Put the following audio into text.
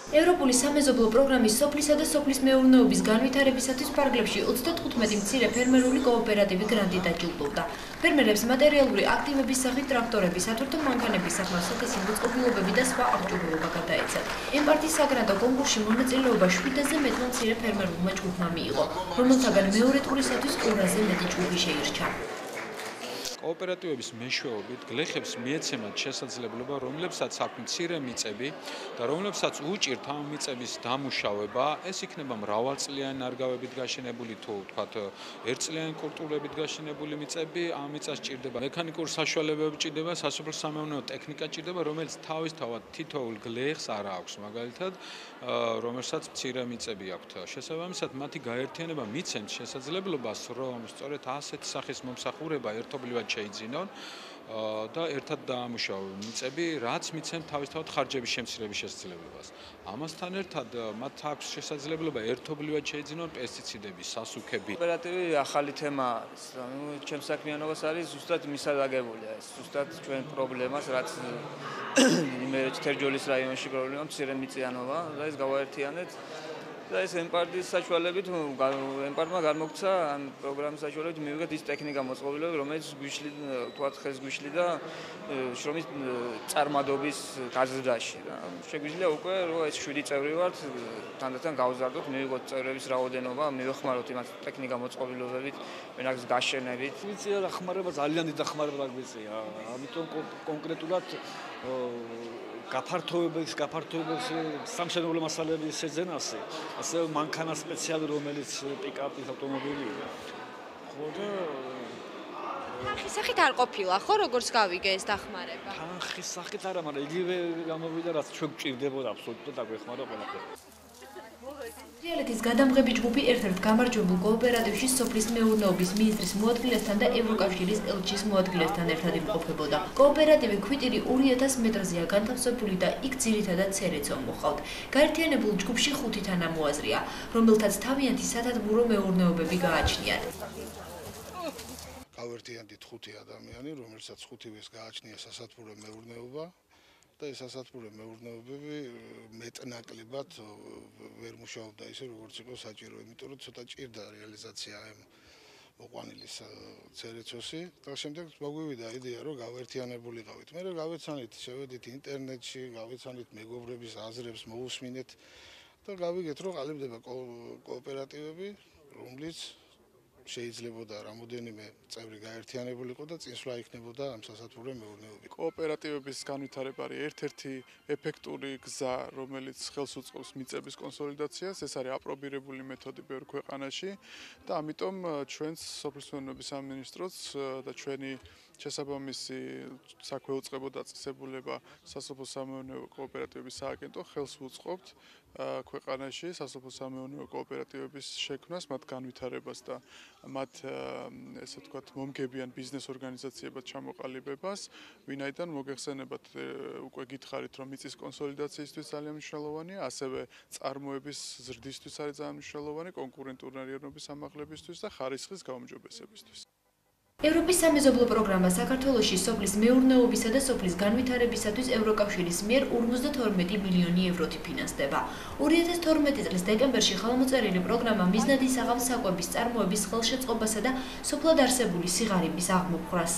ევროპული სამეზობლო პროგრამის სოფლისა და სოფლის მეურნეობის განვითარებისათვის ფარგლებში 35 მცირე ფერმერული კოოპერატივი გრანტი დაჯილდოვდა. ფერმერებს მატერიალური აქტივების სახით ტრაქტორები, სათვირთო მანქანების სახმარს სათესი მოწყობილობები და სხვა აღჭურვილობა გადაეცათ. ემპარტის საგრანტო კონკურსში მონაწილეობა 7-ზე მეტმა მცირე ფერმერულმა ჯგუფმა მიიღო, რომელთაგან მეორე ტურისათვის 2-ზე მეტი ჯგუფი შეირჩა. კოოპერატივების მეშვეობით გლეხებს მიეცემათ შესაძლებლობა, რომლებსაც აქვთ მცირე მიწები და რომლებსაც უჭირთ ამ მიწების დამუშავება, ეს იქნება მრავალწლიანი ნარგავებით გაშენებული თუ ვთქვათ ერთწლიანი კულტურებით გაშენებული მიწები, ამ მიწას ჭირდება მექანიკური საშუალებები, ჭირდება სასოფლო-სამეურნეო ტექნიკა, ჭირდება, რომელიც თავისთავად თითოეულ გლეხს არ აქვს, მაგალითად, რომელსაც მცირე მიწები აქვთ. შესაბამისად, მათი გაერთიანება მიცემს შესაძლებლობას, რომ სწორედ ასეთი სახის მომსახურება ერთობლივად შეიძინონ და ერთად დაამუშავონ მიწები, რაც მიცემს თავისთავად ხარჯების შემცირების შესაძლებლობას. ამასთან ერთად მათ აქვს შესაძლებლობა ერთობლივად შეიძინონ პესტიციდები, სასუქები. კოოპერატივი ახალი თემა, ჩემს საქმიანობას არის ზუსტად მისადაგებულია, ზუსტად ჩვენ პრობლემას, რაც თერჯოლის რაიონში პრობლემა მცირე მიწიანობა და ეს გავაერთიანეთ. და ეს ემპარტის საშუალებით ემპარტმა გამოგცა ამ პროგრამის საშუალებით მივიღეთ ის ტექნიკა მოწყობილობები, რომელიც თქვათ ხეს გვიშლიდა შრომის წარმადობის გაზრდაში და შეგვიძლია უკვე რომ ეს 7 წევრი ვართ, თანდათან გავზარდოთ, მივიღოთ წევრების რაოდენობა, მივეხმაროთ იმას ტექნიკა მოწყობილობებით, ვენახს გაშენებით. ვიცია რა ხმარება ძალიან დიდი ხმარება დაგვიწია. ამიტომ კონკრეტულად გაფართოების სამშენებლო მასალების შეძენასე, ასევე მანქანა სპეციალური, რომელიც პიკაპის ავტომობილია. ხო და თანხის სახით არ ყოფილა, ხო, როგორც გავიგე ეს დახმარება? თანხის სახით არა, მაგრამ იგივე გამოვიდა, რაც ჩვენ გვჭირდებოდა აბსოლუტურად დაგვეხმარა ყველაფერი. თრიალეთის გადამღები ჯგუფი ერთ-ერთ გამარჯვებულ კოოპერატივში სოფლის მეურნეობის მინისტრის მოადგილესთან და ევროკავშირის ელჩის მოადგილესთან ერთად იმყოფებოდა. კოოპერატივი ქვიტირი 2000 მეტრზეა განთავსებული და იქ ძირითადად ცერეცო მოჰყავთ. გაერთიანებულ ჯგუფში 5 თანამოაზრეა, რომელთაც თავიანთი სათათბურო მეურნეობები გააჩნიათ. გავერთიანდით 5 ადამიანი, რომელსაც 5-ს გააჩნია სასათბურო მეურნეობა. და ეს სასათბურო მეურნეობები მეტნაკლებად ვერ მუშაობდა ისე როგორც იყო საჭირო, იმიტომ რომ ცოტა ჭირდა რეალიზაცია ამ მოყვანილის ცერეცოსი და შემდეგ მოგვივიდა იდეა რომ გავერთიანებულიყავით. მე გავეცანით, შევედით ინტერნეტში, გავეცანით მეგობრების აზრებს, მოусმინეთ და გავიგეთ რომ ყალიბდება კოოპერატივები, რომლის შეიძლებოდა რამოდენიმე წევრი გაერთიანებულიყო და წინსვლა იქნებოდა ამ სასათბურო მეურნეობები. კოოპერატივების განვითარება არის ერთ-ერთი ეფექტური გზა, რომელიც ხელს უწყობს მიწების კონსოლიდაციას. ეს არის აპრობირებული მეთოდი ბევრ ქვეყანაში და ამიტომ ჩვენს სოფლის მეურნეობის სამინისტროც და ჩვენი შესაბამისი საქვეუწყებო დაწესებულება სასოფლო-სამეურნეო კოოპერატივების სააგენტო ხელს უწყობთ ქვეყანაში სასოფლო-სამეურნეო კოოპერატივების შექმნას, მათ განვითარებას და მათ ესე ვთქვათ მომგებიან ბიზნეს ორგანიზაციებად ჩამოყალიბებას, ვინაიდან მოგეხსენებათ უკვე გითხარით, რომ მიწის კონსოლიდაციისთვის ძალიან მნიშვნელოვანია, ასევე წარმოების ზრდისთვის არის ძალიან მნიშვნელოვანი, კონკურენტულობის ამაღლებისთვის და ხარისხის გაუმჯობესებისთვის. ევროპის სამეზობლო პროგრამა საქართველოში სოფლის მეურნეობისა და სოფლის განვითარებისათვის ევროკავშირის მიერ 52 მილიონი ევროთი ფინანსდება. 2012 წლის დეკემბერში ხელმოწერილი პროგრამა მიზნად ისახავს საკვების წარმოების ხელშეწყობასა და სოფლად არსებული სიღარიბის აღმოფხვრას.